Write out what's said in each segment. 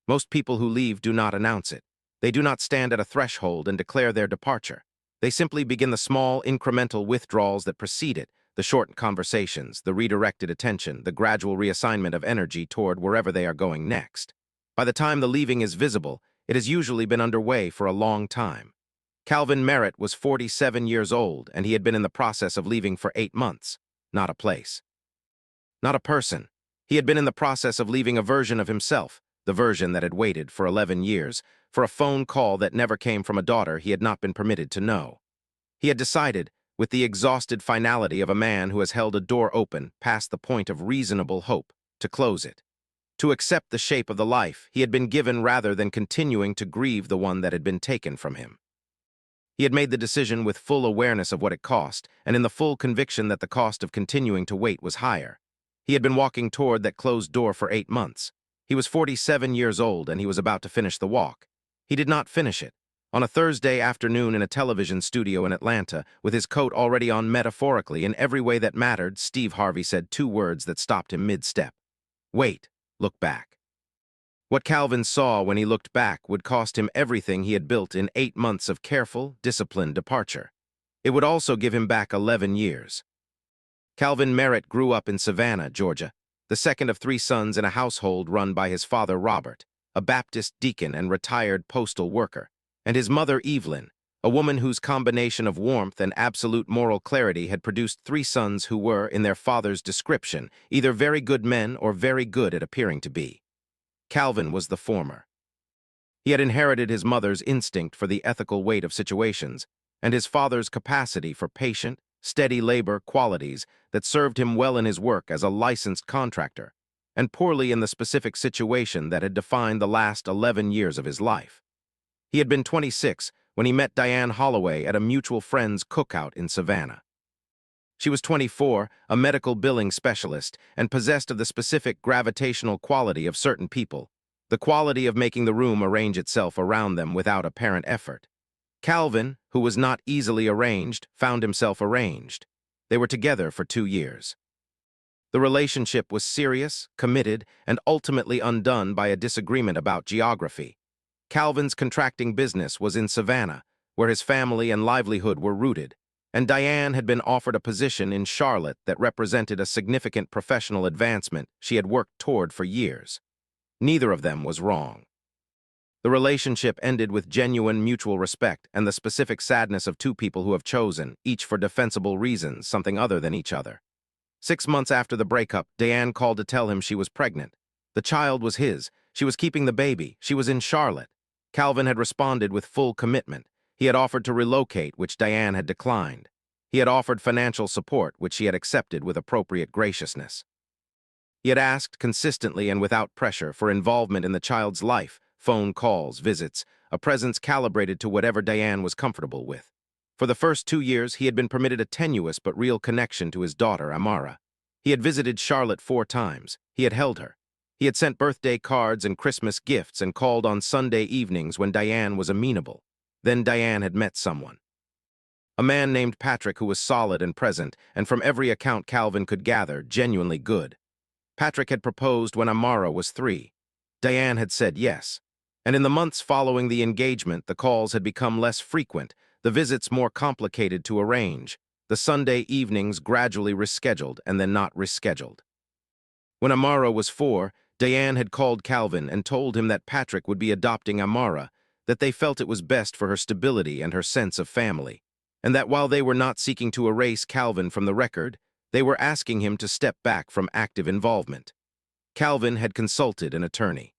Most people who leave do not announce it. They do not stand at a threshold and declare their departure. They simply begin the small, incremental withdrawals that precede it, the shortened conversations, the redirected attention, the gradual reassignment of energy toward wherever they are going next. By the time the leaving is visible, it has usually been underway for a long time. Calvin Merritt was 47 years old, and he had been in the process of leaving for 8 months. Not a place. Not a person. He had been in the process of leaving a version of himself, the version that had waited for 11 years, for a phone call that never came from a daughter he had not been permitted to know. He had decided, with the exhausted finality of a man who has held a door open past the point of reasonable hope, to close it. To accept the shape of the life he had been given rather than continuing to grieve the one that had been taken from him. He had made the decision with full awareness of what it cost, and in the full conviction that the cost of continuing to wait was higher. He had been walking toward that closed door for 8 months. He was 47 years old, and he was about to finish the walk. He did not finish it. On a Thursday afternoon in a television studio in Atlanta, with his coat already on metaphorically in every way that mattered, Steve Harvey said 2 words that stopped him mid-step. Wait, look back. What Calvin saw when he looked back would cost him everything he had built in 8 months of careful, disciplined departure. It would also give him back 11 years. Calvin Merritt grew up in Savannah, Georgia, the second of 3 sons in a household run by his father Robert, a Baptist deacon and retired postal worker, and his mother Evelyn, a woman whose combination of warmth and absolute moral clarity had produced 3 sons who were, in their father's description, either very good men or very good at appearing to be. Calvin was the former. He had inherited his mother's instinct for the ethical weight of situations and his father's capacity for patient, steady labor qualities that served him well in his work as a licensed contractor, and poorly in the specific situation that had defined the last 11 years of his life. He had been 26 when he met Diane Holloway at a mutual friend's cookout in Savannah. She was 24, a medical billing specialist, and possessed of the specific gravitational quality of certain people, the quality of making the room arrange itself around them without apparent effort. Calvin, who was not easily arranged, found himself arranged. They were together for 2 years. The relationship was serious, committed, and ultimately undone by a disagreement about geography. Calvin's contracting business was in Savannah, where his family and livelihood were rooted, and Diane had been offered a position in Charlotte that represented a significant professional advancement she had worked toward for years. Neither of them was wrong. The relationship ended with genuine mutual respect and the specific sadness of 2 people who have chosen, each for defensible reasons, something other than each other. 6 months after the breakup, Diane called to tell him she was pregnant. The child was his. She was keeping the baby. She was in Charlotte. Calvin had responded with full commitment. He had offered to relocate, which Diane had declined. He had offered financial support, which she had accepted with appropriate graciousness. He had asked consistently and without pressure for involvement in the child's life, phone calls, visits, a presence calibrated to whatever Diane was comfortable with. For the first 2 years, he had been permitted a tenuous but real connection to his daughter, Amara. He had visited Charlotte 4 times. He had held her. He had sent birthday cards and Christmas gifts and called on Sunday evenings when Diane was amenable. Then Diane had met someone. A man named Patrick who was solid and present, and from every account Calvin could gather, genuinely good. Patrick had proposed when Amara was 3. Diane had said yes. And in the months following the engagement, the calls had become less frequent, the visits more complicated to arrange, the Sunday evenings gradually rescheduled and then not rescheduled. When Amara was 4, Diane had called Calvin and told him that Patrick would be adopting Amara, that they felt it was best for her stability and her sense of family, and that while they were not seeking to erase Calvin from the record, they were asking him to step back from active involvement. Calvin had consulted an attorney.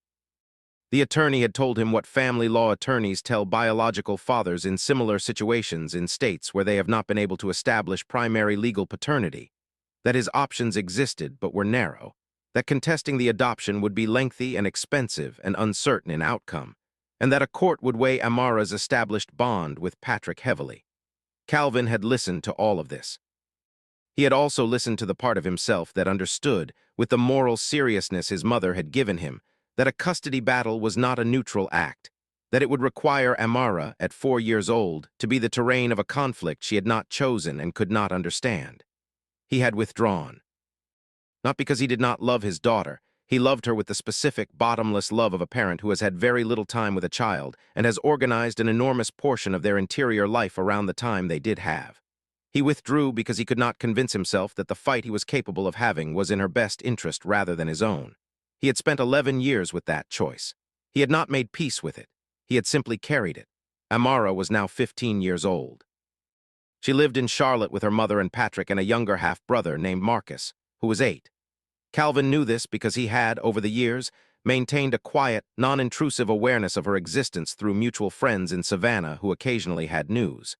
The attorney had told him what family law attorneys tell biological fathers in similar situations in states where they have not been able to establish primary legal paternity, that his options existed but were narrow, that contesting the adoption would be lengthy and expensive and uncertain in outcome, and that a court would weigh Amara's established bond with Patrick heavily. Calvin had listened to all of this. He had also listened to the part of himself that understood, with the moral seriousness his mother had given him, that a custody battle was not a neutral act, that it would require Amara, at 4 years old, to be the terrain of a conflict she had not chosen and could not understand. He had withdrawn. Not because he did not love his daughter, He loved her with the specific, bottomless love of a parent who has had very little time with a child and has organized an enormous portion of their interior life around the time they did have. He withdrew because he could not convince himself that the fight he was capable of having was in her best interest rather than his own. He had spent 11 years with that choice. He had not made peace with it. He had simply carried it. Amara was now 15 years old. She lived in Charlotte with her mother and Patrick and a younger half-brother named Marcus, who was 8. Calvin knew this because he had, over the years, maintained a quiet, non-intrusive awareness of her existence through mutual friends in Savannah who occasionally had news.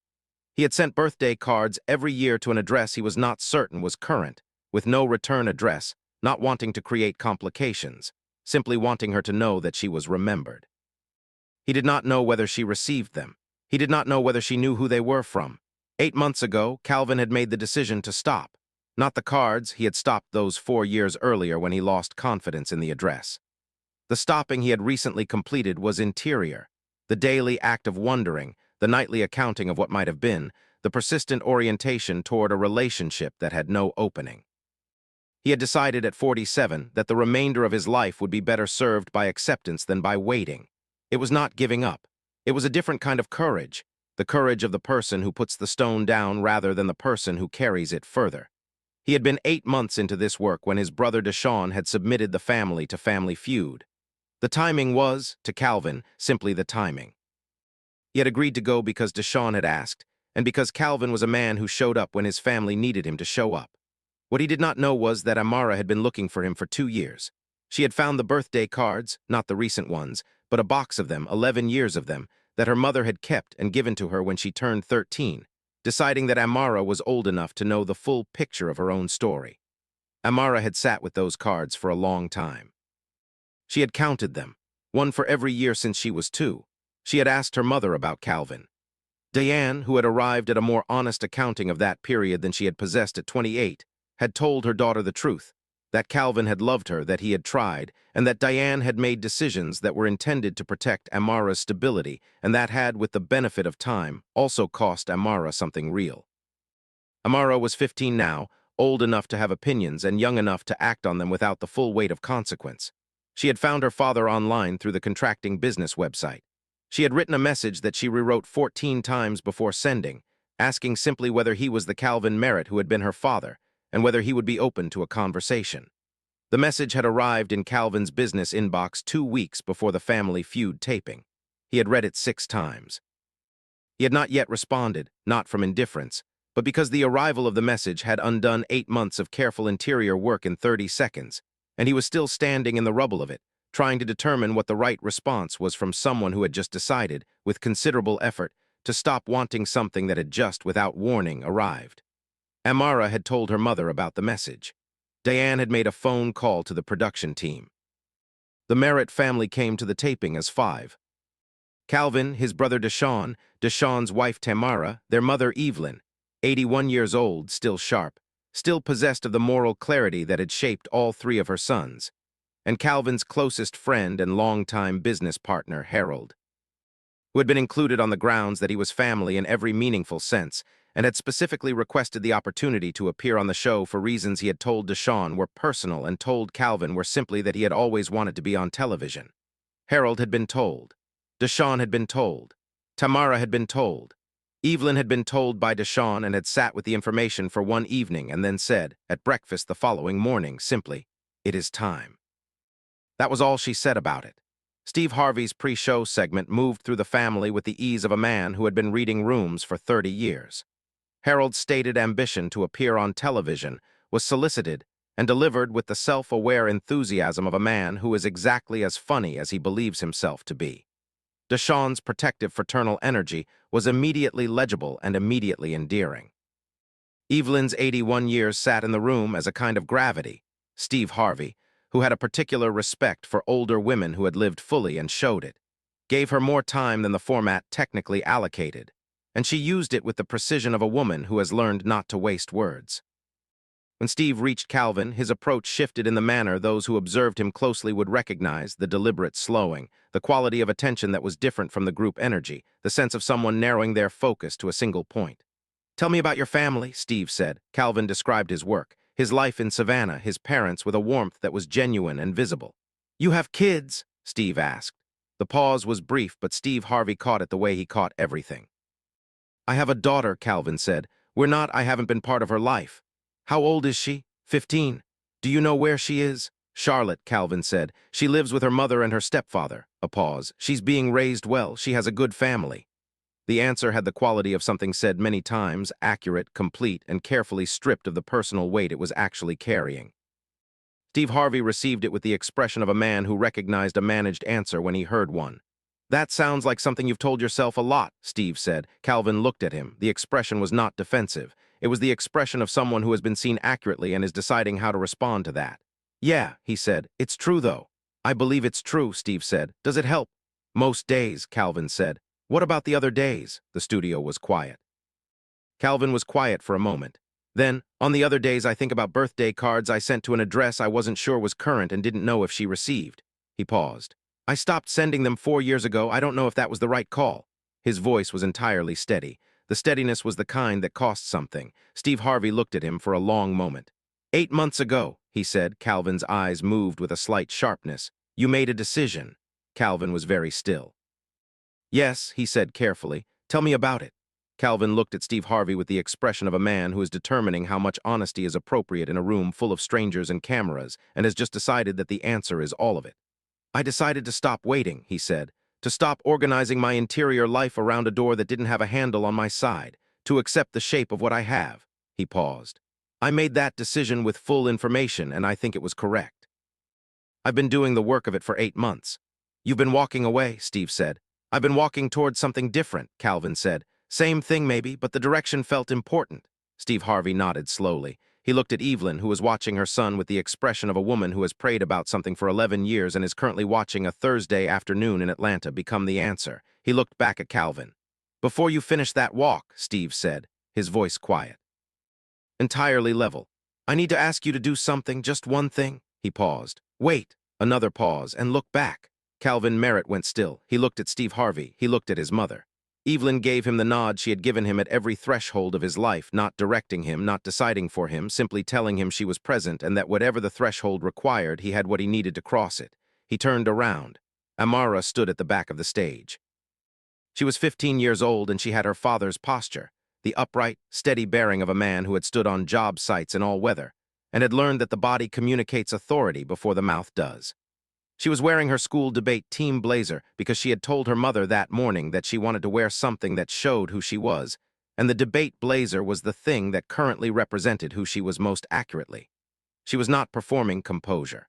He had sent birthday cards every year to an address he was not certain was current, with no return address, not wanting to create complications, simply wanting her to know that she was remembered. He did not know whether she received them. He did not know whether she knew who they were from. 8 months ago, Calvin had made the decision to stop. Not the cards, he had stopped those 4 years earlier when he lost confidence in the address. The stopping he had recently completed was interior, the daily act of wondering, the nightly accounting of what might have been, the persistent orientation toward a relationship that had no opening. He had decided at 47 that the remainder of his life would be better served by acceptance than by waiting. It was not giving up. It was a different kind of courage, the courage of the person who puts the stone down rather than the person who carries it further. He had been 8 months into this work when his brother Deshaun had submitted the family to Family Feud. The timing was, to Calvin, simply the timing. He had agreed to go because Deshaun had asked, and because Calvin was a man who showed up when his family needed him to show up. What he did not know was that Amara had been looking for him for 2 years. She had found the birthday cards, not the recent ones, but a box of them, 11 years of them, that her mother had kept and given to her when she turned 13, deciding that Amara was old enough to know the full picture of her own story. Amara had sat with those cards for a long time. She had counted them, one for every year since she was 2. She had asked her mother about Calvin. Diane, who had arrived at a more honest accounting of that period than she had possessed at 28, had told her daughter the truth, that Calvin had loved her, that he had tried, and that Diane had made decisions that were intended to protect Amara's stability, and that had, with the benefit of time, also cost Amara something real. Amara was 15 now, old enough to have opinions and young enough to act on them without the full weight of consequence. She had found her father online through the contracting business website. She had written a message that she rewrote 14 times before sending, asking simply whether he was the Calvin Merritt who had been her father, and whether he would be open to a conversation. The message had arrived in Calvin's business inbox 2 weeks before the Family Feud taping. He had read it 6 times. He had not yet responded, not from indifference, but because the arrival of the message had undone 8 months of careful interior work in 30 seconds, and he was still standing in the rubble of it, trying to determine what the right response was from someone who had just decided, with considerable effort, to stop wanting something that had just, without warning, arrived. Amara had told her mother about the message. Diane had made a phone call to the production team. The Merritt family came to the taping as 5. Calvin, his brother Deshaun, Deshaun's wife Tamara, their mother Evelyn, 81 years old, still sharp, still possessed of the moral clarity that had shaped all 3 of her sons, and Calvin's closest friend and longtime business partner, Harold, who had been included on the grounds that he was family in every meaningful sense, and had specifically requested the opportunity to appear on the show for reasons he had told Deshaun were personal and told Calvin were simply that he had always wanted to be on television. Harold had been told. Deshaun had been told. Tamara had been told. Evelyn had been told by Deshaun and had sat with the information for one evening and then said, at breakfast the following morning, simply, "It is time." That was all she said about it. Steve Harvey's pre-show segment moved through the family with the ease of a man who had been reading rooms for 30 years. Harold's stated ambition to appear on television was solicited and delivered with the self-aware enthusiasm of a man who is exactly as funny as he believes himself to be. Deshaun's protective fraternal energy was immediately legible and immediately endearing. Evelyn's 81 years sat in the room as a kind of gravity. Steve Harvey, who had a particular respect for older women who had lived fully and showed it, gave her more time than the format technically allocated, and she used it with the precision of a woman who has learned not to waste words. When Steve reached Calvin, his approach shifted in the manner those who observed him closely would recognize: the deliberate slowing, the quality of attention that was different from the group energy, the sense of someone narrowing their focus to a single point. "Tell me about your family," Steve said. Calvin described his work, His life in Savannah, his parents with a warmth that was genuine and visible. "You have kids?" Steve asked. The pause was brief, but Steve Harvey caught it the way he caught everything. "I have a daughter," Calvin said. I haven't been part of her life." "How old is she?" 15. "Do you know where she is?" "Charlotte," Calvin said. "She lives with her mother and her stepfather." A pause. "She's being raised well. She has a good family." The answer had the quality of something said many times, accurate, complete, and carefully stripped of the personal weight it was actually carrying. Steve Harvey received it with the expression of a man who recognized a managed answer when he heard one. "That sounds like something you've told yourself a lot," Steve said. Calvin looked at him. The expression was not defensive. It was the expression of someone who has been seen accurately and is deciding how to respond to that. "Yeah," he said. "It's true, though." "I believe it's true," Steve said. "Does it help?" "Most days," Calvin said. "What about the other days?" The studio was quiet. Calvin was quiet for a moment. Then, "On the other days I think about birthday cards I sent to an address I wasn't sure was current and didn't know if she received." He paused. "I stopped sending them 4 years ago. I don't know if that was the right call." His voice was entirely steady. The steadiness was the kind that cost something. Steve Harvey looked at him for a long moment. "8 months ago," he said. Calvin's eyes moved with a slight sharpness. "You made a decision." Calvin was very still. "Yes," he said carefully. "Tell me about it." Calvin looked at Steve Harvey with the expression of a man who is determining how much honesty is appropriate in a room full of strangers and cameras, and has just decided that the answer is all of it. "I decided to stop waiting," he said, "to stop organizing my interior life around a door that didn't have a handle on my side, to accept the shape of what I have." He paused. "I made that decision with full information, and I think it was correct. I've been doing the work of it for 8 months. "You've been walking away," Steve said. "I've been walking towards something different," Calvin said. "Same thing maybe, but the direction felt important." Steve Harvey nodded slowly. He looked at Evelyn, who was watching her son with the expression of a woman who has prayed about something for 11 years and is currently watching a Thursday afternoon in Atlanta become the answer. He looked back at Calvin. "Before you finish that walk," Steve said, his voice quiet, entirely level, "I need to ask you to do something, just one thing." He paused. "Wait." Another pause, and look back. Calvin Merritt went still. He looked at Steve Harvey. He looked at his mother. Evelyn gave him the nod she had given him at every threshold of his life, not directing him, not deciding for him, simply telling him she was present and that whatever the threshold required, he had what he needed to cross it. He turned around. Amara stood at the back of the stage. She was 15 years old and she had her father's posture, the upright, steady bearing of a man who had stood on job sites in all weather, and had learned that the body communicates authority before the mouth does. She was wearing her school debate team blazer because she had told her mother that morning that she wanted to wear something that showed who she was, and the debate blazer was the thing that currently represented who she was most accurately. She was not performing composure.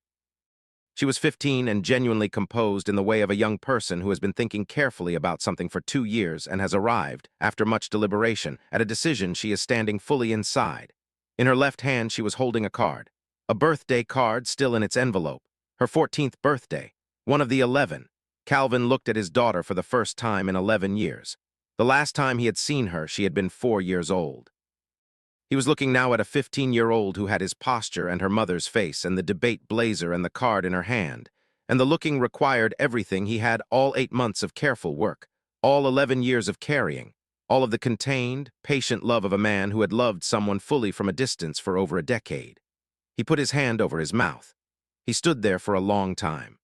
She was 15 and genuinely composed in the way of a young person who has been thinking carefully about something for 2 years and has arrived, after much deliberation, at a decision she is standing fully inside. In her left hand she was holding a card, a birthday card still in its envelope. Her 14th birthday, one of the 11. Calvin looked at his daughter for the first time in 11 years. The last time he had seen her, she had been 4 years old. He was looking now at a 15-year-old who had his posture and her mother's face and the debate blazer and the card in her hand. And the looking required everything he had, all 8 months of careful work, all 11 years of carrying, all of the contained, patient love of a man who had loved someone fully from a distance for over a decade. He put his hand over his mouth. He stood there for a long time.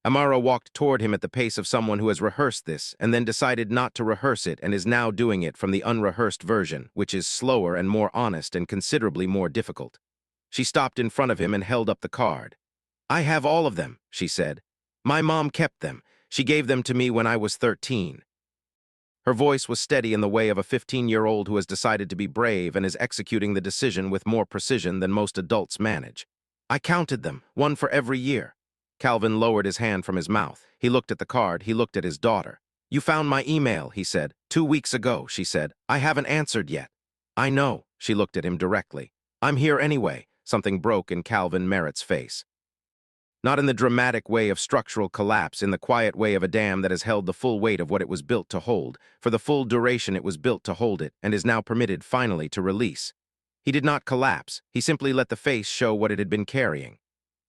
Amara walked toward him at the pace of someone who has rehearsed this and then decided not to rehearse it and is now doing it from the unrehearsed version, which is slower and more honest and considerably more difficult. She stopped in front of him and held up the card. "I have all of them," she said. "My mom kept them. She gave them to me when I was 13. Her voice was steady in the way of a 15-year-old who has decided to be brave and is executing the decision with more precision than most adults manage. "I counted them, one for every year." Calvin lowered his hand from his mouth. He looked at the card. He looked at his daughter. "You found my email," he said. 2 weeks ago," she said. "I haven't answered yet." "I know." She looked at him directly. "I'm here anyway." Something broke in Calvin Merritt's face. Not in the dramatic way of structural collapse, in the quiet way of a dam that has held the full weight of what it was built to hold, for the full duration it was built to hold it, and is now permitted finally to release. He did not collapse. He simply let the face show what it had been carrying.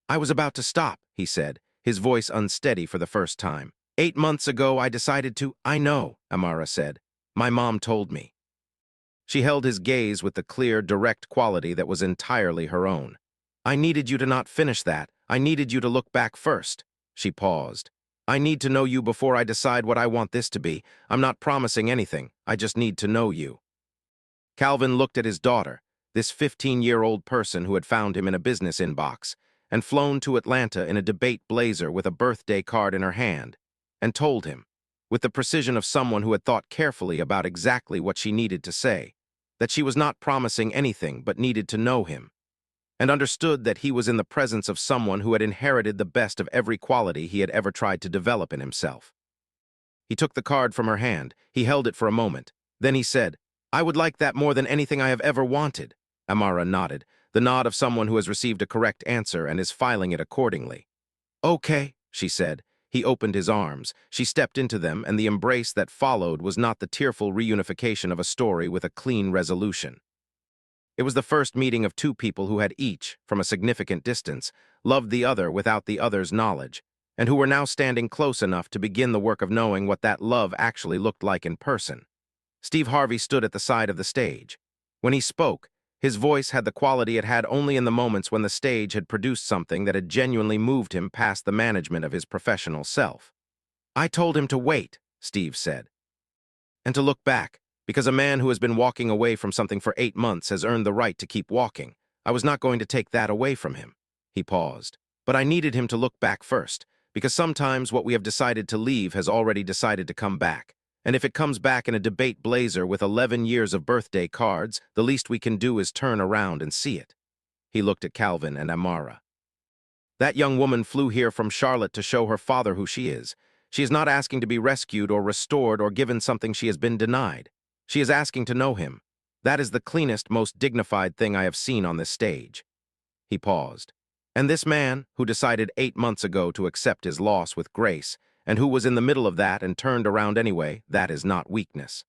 "I was about to stop," he said, his voice unsteady for the first time. 8 months ago I decided to—" "I know," Amara said. "My mom told me." She held his gaze with the clear, direct quality that was entirely her own. "I needed you to not finish that. I needed you to look back first." She paused. "I need to know you before I decide what I want this to be. I'm not promising anything. I just need to know you." Calvin looked at his daughter, this 15-year-old person who had found him in a business inbox, and flown to Atlanta in a debate blazer with a birthday card in her hand, and told him, with the precision of someone who had thought carefully about exactly what she needed to say, that she was not promising anything but needed to know him, and understood that he was in the presence of someone who had inherited the best of every quality he had ever tried to develop in himself. He took the card from her hand. He held it for a moment. Then he said, "I would like that more than anything I have ever wanted." Amara nodded, the nod of someone who has received a correct answer and is filing it accordingly. "Okay," she said. He opened his arms. She stepped into them, and the embrace that followed was not the tearful reunification of a story with a clean resolution. It was the first meeting of two people who had each, from a significant distance, loved the other without the other's knowledge, and who were now standing close enough to begin the work of knowing what that love actually looked like in person. Steve Harvey stood at the side of the stage. When he spoke, his voice had the quality it had only in the moments when the stage had produced something that had genuinely moved him past the management of his professional self. "I told him to wait," Steve said, "and to look back, because a man who has been walking away from something for 8 months has earned the right to keep walking. I was not going to take that away from him." He paused. "But I needed him to look back first, because sometimes what we have decided to leave has already decided to come back. And if it comes back in a debate blazer with 11 years of birthday cards, the least we can do is turn around and see it." He looked at Calvin and Amara. "That young woman flew here from Charlotte to show her father who she is. She is not asking to be rescued or restored or given something she has been denied. She is asking to know him. That is the cleanest, most dignified thing I have seen on this stage." He paused. "And this man, who decided 8 months ago to accept his loss with grace, and who was in the middle of that and turned around anyway, that is not weakness.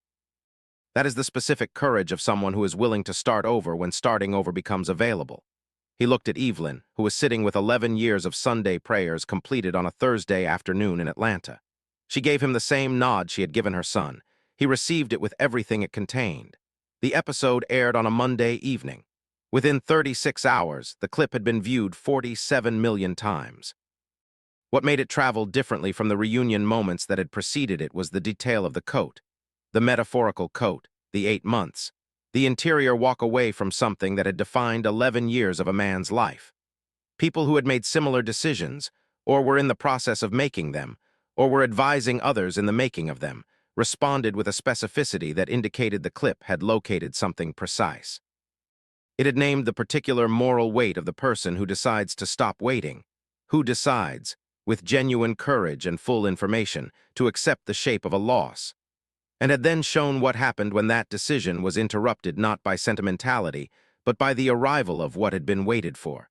That is the specific courage of someone who is willing to start over when starting over becomes available." He looked at Evelyn, who was sitting with 11 years of Sunday prayers completed on a Thursday afternoon in Atlanta. She gave him the same nod she had given her son. He received it with everything it contained. The episode aired on a Monday evening. Within 36 hours, the clip had been viewed 47 million times. What made it travel differently from the reunion moments that had preceded it was the detail of the coat. The metaphorical coat, the 8 months. The interior walk away from something that had defined 11 years of a man's life. People who had made similar decisions, or were in the process of making them, or were advising others in the making of them, responded with a specificity that indicated the clip had located something precise. It had named the particular moral weight of the person who decides to stop waiting, who decides, with genuine courage and full information, to accept the shape of a loss, and had then shown what happened when that decision was interrupted not by sentimentality, but by the arrival of what had been waited for.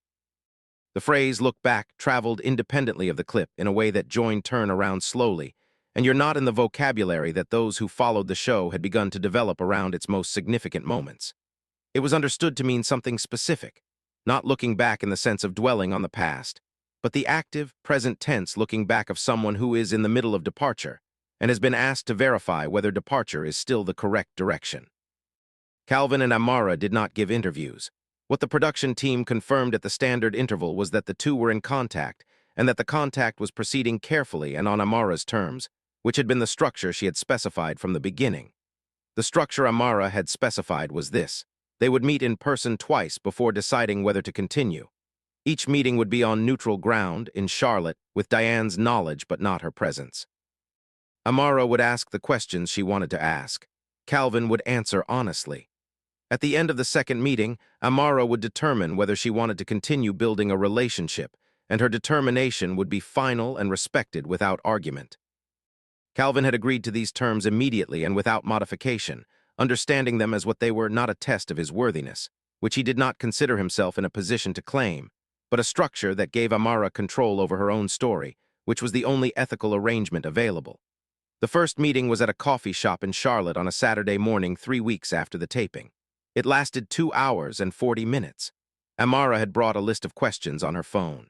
The phrase "look back" traveled independently of the clip in a way that joined turn around slowly, and you're not in the vocabulary that those who followed the show had begun to develop around its most significant moments. It was understood to mean something specific, not looking back in the sense of dwelling on the past, but the active, present tense looking back of someone who is in the middle of departure and has been asked to verify whether departure is still the correct direction. Calvin and Amara did not give interviews. What the production team confirmed at the standard interval was that the two were in contact, and that the contact was proceeding carefully and on Amara's terms, which had been the structure she had specified from the beginning. The structure Amara had specified was this: they would meet in person twice before deciding whether to continue. Each meeting would be on neutral ground, in Charlotte, with Diane's knowledge but not her presence. Amara would ask the questions she wanted to ask. Calvin would answer honestly. At the end of the second meeting, Amara would determine whether she wanted to continue building a relationship, and her determination would be final and respected without argument. Calvin had agreed to these terms immediately and without modification, understanding them as what they were, not a test of his worthiness, which he did not consider himself in a position to claim, but a structure that gave Amara control over her own story, which was the only ethical arrangement available. The first meeting was at a coffee shop in Charlotte on a Saturday morning 3 weeks after the taping. It lasted 2 hours and 40 minutes. Amara had brought a list of questions on her phone.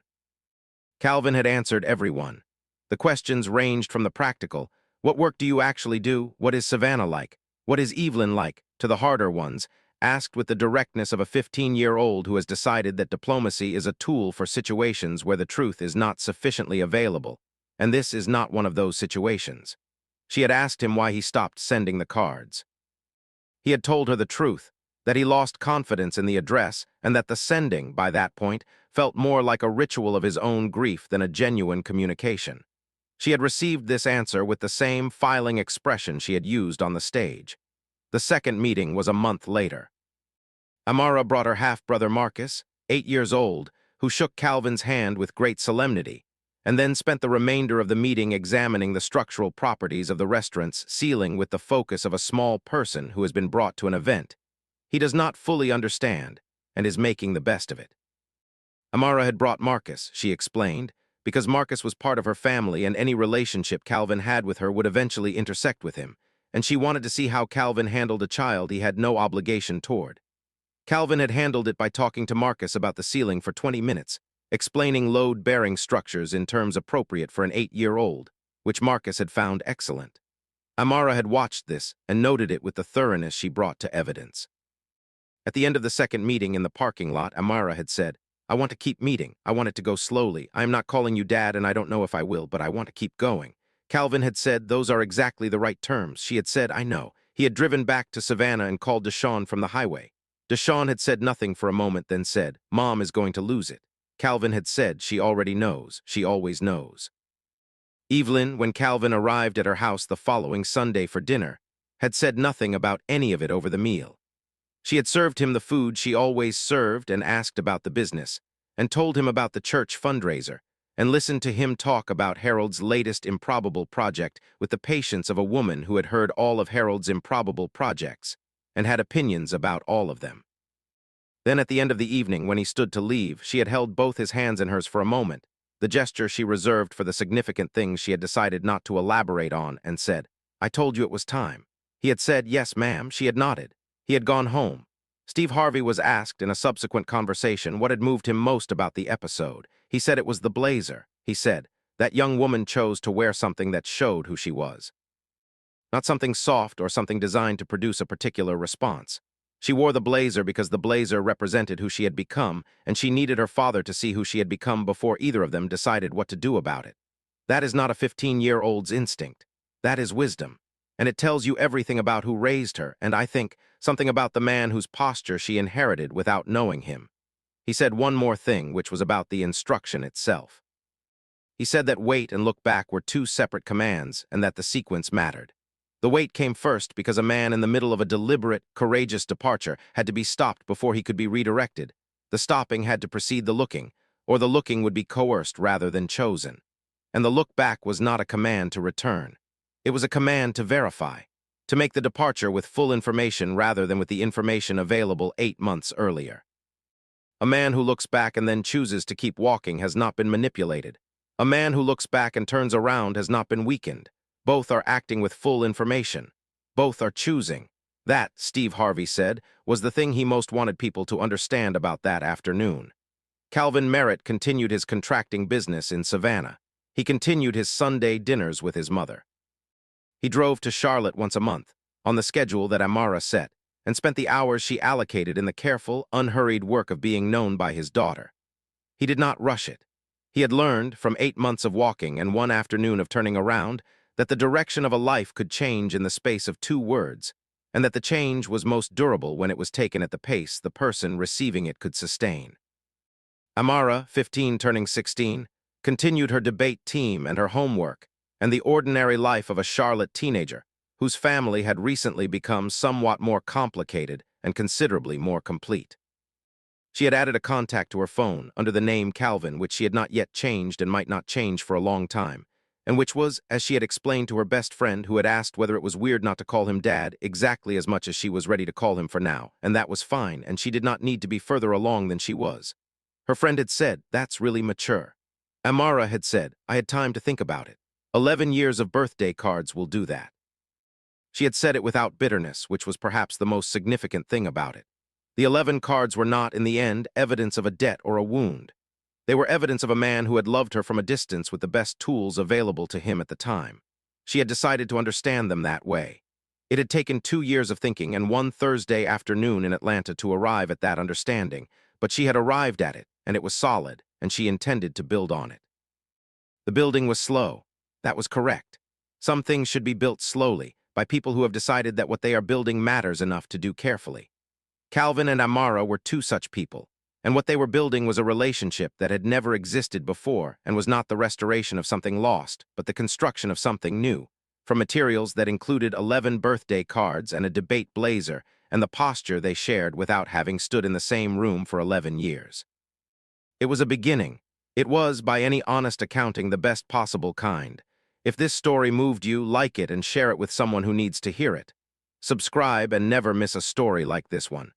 Calvin had answered every one. The questions ranged from the practical: what work do you actually do? What is Savannah like? What is Evelyn like? to the harder ones, asked with the directness of a 15-year-old who has decided that diplomacy is a tool for situations where the truth is not sufficiently available, and this is not one of those situations. She had asked him why he stopped sending the cards. He had told her the truth, that he lost confidence in the address and that the sending, by that point, felt more like a ritual of his own grief than a genuine communication. She had received this answer with the same filing expression she had used on the stage. The second meeting was a month later. Amara brought her half-brother Marcus, 8 years old, who shook Calvin's hand with great solemnity, and then spent the remainder of the meeting examining the structural properties of the restaurant's ceiling with the focus of a small person who has been brought to an event. He does not fully understand, and is making the best of it. Amara had brought Marcus, she explained, because Marcus was part of her family and any relationship Calvin had with her would eventually intersect with him, and she wanted to see how Calvin handled a child he had no obligation toward. Calvin had handled it by talking to Marcus about the ceiling for 20 minutes, explaining load-bearing structures in terms appropriate for an 8-year-old, which Marcus had found excellent. Amara had watched this and noted it with the thoroughness she brought to evidence. At the end of the second meeting in the parking lot, Amara had said, "I want to keep meeting. I want it to go slowly. I am not calling you Dad, and I don't know if I will, but I want to keep going." Calvin had said, "Those are exactly the right terms." She had said, "I know." He had driven back to Savannah and called Deshawn from the highway. Deshawn had said nothing for a moment, then said, "Mom is going to lose it." Calvin had said, "She already knows. She always knows." Evelyn, when Calvin arrived at her house the following Sunday for dinner, had said nothing about any of it over the meal. She had served him the food she always served and asked about the business, and told him about the church fundraiser, and listened to him talk about Harold's latest improbable project with the patience of a woman who had heard all of Harold's improbable projects, and had opinions about all of them. Then at the end of the evening, when he stood to leave, she had held both his hands in hers for a moment, the gesture she reserved for the significant things she had decided not to elaborate on, and said, "I told you it was time." He had said, "Yes, ma'am." She had nodded. He had gone home. Steve Harvey was asked in a subsequent conversation what had moved him most about the episode. He said it was the blazer. He said, "That young woman chose to wear something that showed who she was. Not something soft or something designed to produce a particular response. She wore the blazer because the blazer represented who she had become, and she needed her father to see who she had become before either of them decided what to do about it. That is not a 15-year-old's instinct. That is wisdom. And it tells you everything about who raised her, and I think something about the man whose posture she inherited without knowing him." He said one more thing, which was about the instruction itself. He said that wait and look back were two separate commands, and that the sequence mattered. The wait came first because a man in the middle of a deliberate, courageous departure had to be stopped before he could be redirected. The stopping had to precede the looking, or the looking would be coerced rather than chosen. And the look back was not a command to return. It was a command to verify, to make the departure with full information rather than with the information available 8 months earlier. A man who looks back and then chooses to keep walking has not been manipulated. A man who looks back and turns around has not been weakened. Both are acting with full information. Both are choosing. That, Steve Harvey said, was the thing he most wanted people to understand about that afternoon. Calvin Merritt continued his contracting business in Savannah. He continued his Sunday dinners with his mother. He drove to Charlotte once a month, on the schedule that Amara set, and spent the hours she allocated in the careful, unhurried work of being known by his daughter. He did not rush it. He had learned, from 8 months of walking and 1 afternoon of turning around, that the direction of a life could change in the space of 2 words, and that the change was most durable when it was taken at the pace the person receiving it could sustain. Amara, 15 turning 16, continued her debate team and her homework, and the ordinary life of a Charlotte teenager, whose family had recently become somewhat more complicated and considerably more complete. She had added a contact to her phone under the name Calvin, which she had not yet changed and might not change for a long time, and which was, as she had explained to her best friend who had asked whether it was weird not to call him Dad, exactly as much as she was ready to call him for now, and that was fine, and she did not need to be further along than she was. Her friend had said, "That's really mature." Amara had said, "I had time to think about it. 11 years of birthday cards will do that." She had said it without bitterness, which was perhaps the most significant thing about it. The 11 cards were not, in the end, evidence of a debt or a wound. They were evidence of a man who had loved her from a distance with the best tools available to him at the time. She had decided to understand them that way. It had taken 2 years of thinking and one Thursday afternoon in Atlanta to arrive at that understanding, but she had arrived at it, and it was solid, and she intended to build on it. The building was slow. That was correct. Some things should be built slowly, by people who have decided that what they are building matters enough to do carefully. Calvin and Amara were two such people, and what they were building was a relationship that had never existed before and was not the restoration of something lost, but the construction of something new, from materials that included 11 birthday cards and a debate blazer and the posture they shared without having stood in the same room for 11 years. It was a beginning. It was, by any honest accounting, the best possible kind. If this story moved you, like it and share it with someone who needs to hear it. Subscribe and never miss a story like this one.